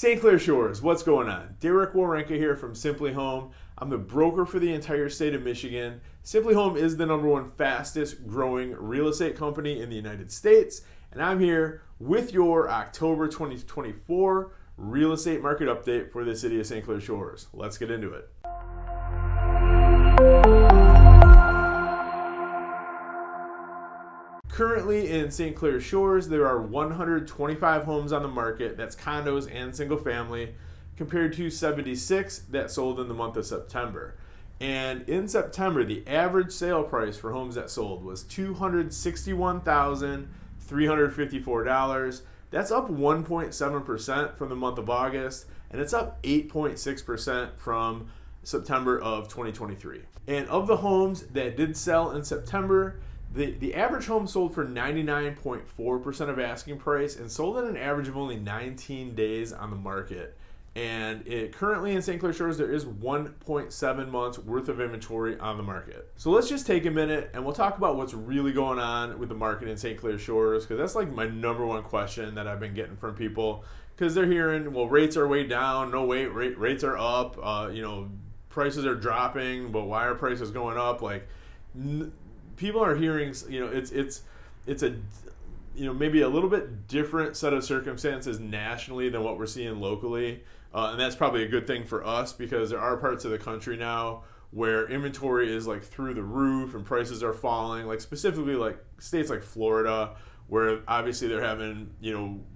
St. Clair Shores, what's going on? Derek Warenka here from Simply Home. I'm the broker for the entire state of Michigan. Simply Home is the #1 fastest growing real estate company in the United States, and I'm here with your October 2024 real estate market update for the city of St. Clair Shores. Let's get into it. Currently in St. Clair Shores, there are 125 homes on the market, that's condos and single family, compared to 76 that sold in the month of September. And in September, the average sale price for homes that sold was $261,354. That's up 1.7% from the month of August, and it's up 8.6% from September of 2023. And of the homes that did sell in September, the average home sold for 99.4% of asking price and sold in an average of only 19 days on the market. And currently in St. Clair Shores, there is 1.7 months worth of inventory on the market. So let's just take a minute and we'll talk about what's really going on with the market in St. Clair Shores, because that's like my #1 question that I've been getting from people, because they're hearing, well, rates are way down. No, wait, rates are up. Prices are dropping, but why are prices going up? People are hearing, it's a maybe a little bit different set of circumstances nationally than what we're seeing locally. And that's probably a good thing for us, because there are parts of the country now where inventory is like through the roof and prices are falling, like specifically like states like Florida, where obviously they're having,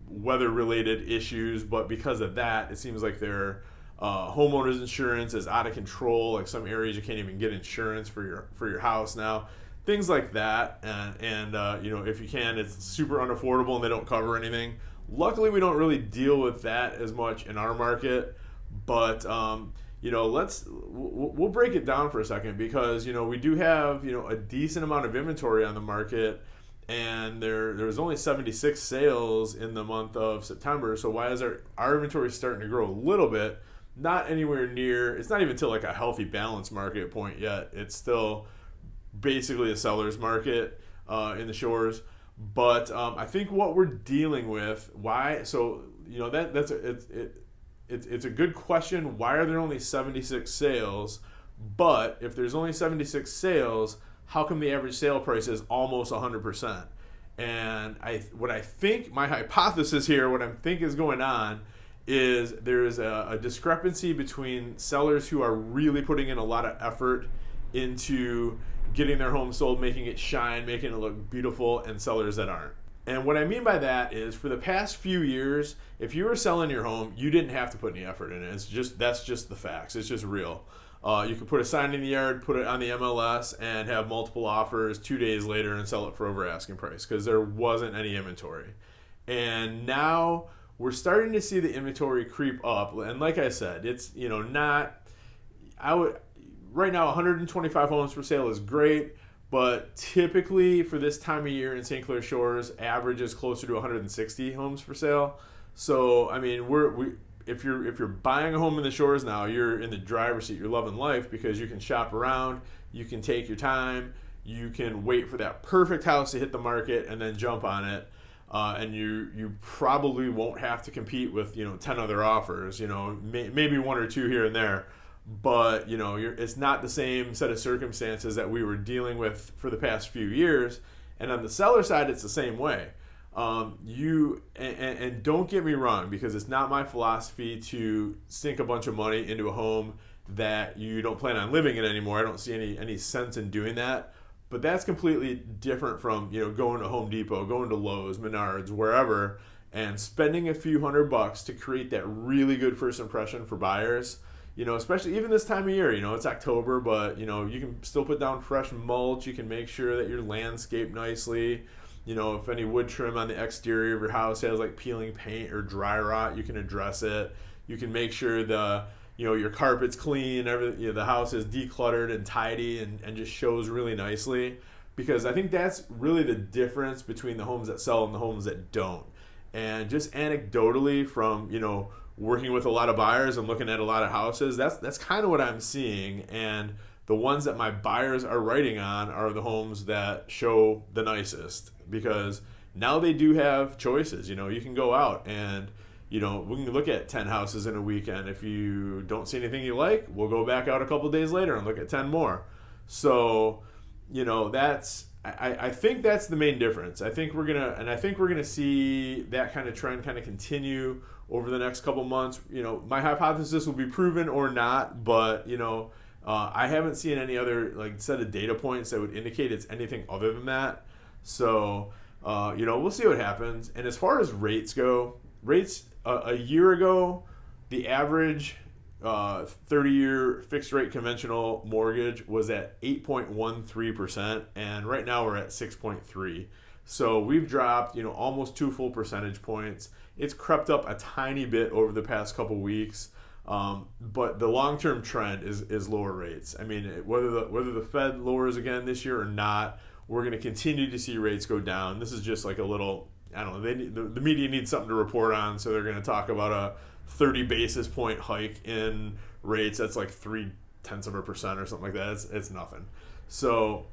weather related issues. But because of that, it seems like their homeowners insurance is out of control. Like some areas you can't even get insurance for your house now. Things like that, and if you can, it's super unaffordable and they don't cover anything. Luckily, we don't really deal with that as much in our market, but we'll break it down for a second, because we do have a decent amount of inventory on the market, and there's only 76 sales in the month of September. So why is our inventory starting to grow a little bit? Not anywhere near. It's not even to like a healthy balance market point yet. It's still basically a seller's market in the shores. But I think what we're dealing with, it's a good question. Why are there only 76 sales? But if there's only 76 sales, how come the average sale price is almost 100%? And what I think, my hypothesis here, what I think is going on, is there's a discrepancy between sellers who are really putting in a lot of effort into getting their home sold, making it shine, making it look beautiful, and sellers that aren't. And what I mean by that is, for the past few years, if you were selling your home, you didn't have to put any effort in it. That's just the facts. It's just real. You could put a sign in the yard, put it on the MLS, and have multiple offers 2 days later and sell it for over asking price, because there wasn't any inventory. And now we're starting to see the inventory creep up. And like I said, it's right now, 125 homes for sale is great, but typically for this time of year in St. Clair Shores, average is closer to 160 homes for sale. So, I mean, if you're buying a home in the Shores now, you're in the driver's seat. You're loving life, because you can shop around, you can take your time, you can wait for that perfect house to hit the market and then jump on it. And you probably won't have to compete with 10 other offers. Maybe one or two here and there. But it's not the same set of circumstances that we were dealing with for the past few years. And on the seller side, it's the same way. And don't get me wrong, because it's not my philosophy to sink a bunch of money into a home that you don't plan on living in anymore. I don't see any sense in doing that. But that's completely different from going to Home Depot, going to Lowe's, Menards, wherever, and spending a few $100 to create that really good first impression for buyers. Especially even this time of year, it's October, but, you can still put down fresh mulch. You can make sure that you're landscaped nicely. If any wood trim on the exterior of your house has like peeling paint or dry rot, you can address it. You can make sure your carpet's clean, the house is decluttered and tidy and just shows really nicely. Because I think that's really the difference between the homes that sell and the homes that don't. And just anecdotally from, working with a lot of buyers and looking at a lot of houses, that's kind of what I'm seeing. And the ones that my buyers are writing on are the homes that show the nicest, because now they do have choices. You can go out and we can look at 10 houses in a weekend. If you don't see anything you like, we'll go back out a couple days later and look at 10 more. So, I think that's the main difference. I think we're gonna see that kind of trend kind of continue over the next couple months. My hypothesis will be proven or not, but I haven't seen any other set of data points that would indicate it's anything other than that. So we'll see what happens. And as far as rates go, a year ago, the average 30-year fixed rate conventional mortgage was at 8.13%, and right now we're at 6.3%. So we've dropped, almost 2 full percentage points. It's crept up a tiny bit over the past couple weeks, but the long-term trend is lower rates. I mean, whether the Fed lowers again this year or not, we're going to continue to see rates go down. This is just like a little, I don't know, the media needs something to report on, so they're going to talk about a 30 basis point hike in rates. That's like 0.3% or something like that. It's nothing. So,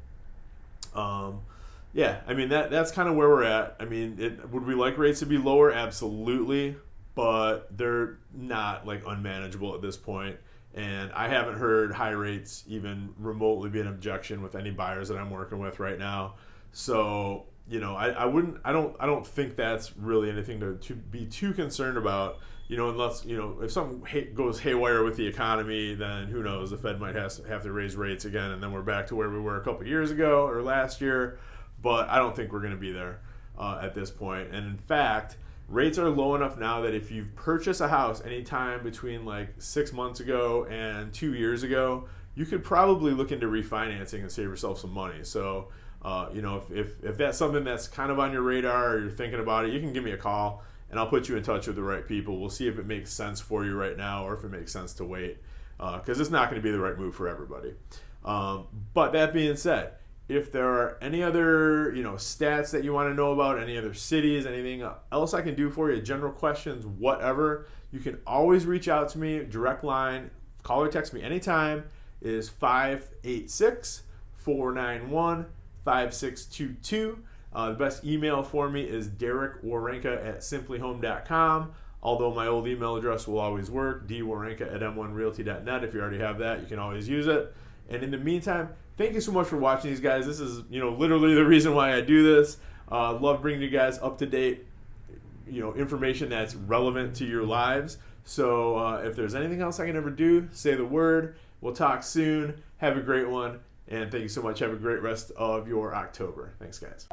yeah, I mean, that's kind of where we're at. I mean, would we like rates to be lower? Absolutely, but they're not unmanageable at this point. And I haven't heard high rates even remotely be an objection with any buyers that I'm working with right now. So, I don't think that's really anything to be too concerned about. Unless, if something goes haywire with the economy, then who knows, the Fed might have to raise rates again, and then we're back to where we were a couple years ago or last year. But I don't think we're going to be there at this point. And in fact, rates are low enough now that if you've purchased a house anytime between 6 months ago and 2 years ago, you could probably look into refinancing and save yourself some money. So, if that's something that's kind of on your radar or you're thinking about it, you can give me a call and I'll put you in touch with the right people. We'll see if it makes sense for you right now or if it makes sense to wait, because it's not going to be the right move for everybody. But that being said, if there are any other stats that you want to know about, any other cities, anything else I can do for you, general questions, whatever, you can always reach out to me. Direct line, call or text me anytime is 586-491-5622. The best email for me is DerekWarenka@simplyhome.com. Although my old email address will always work, dwarenka@m1realty.net. If you already have that, you can always use it. And in the meantime, thank you so much for watching these guys. This is, literally the reason why I do this. Love bringing you guys up to date, information that's relevant to your lives. So if there's anything else I can ever do, say the word. We'll talk soon. Have a great one. And thank you so much. Have a great rest of your October. Thanks, guys.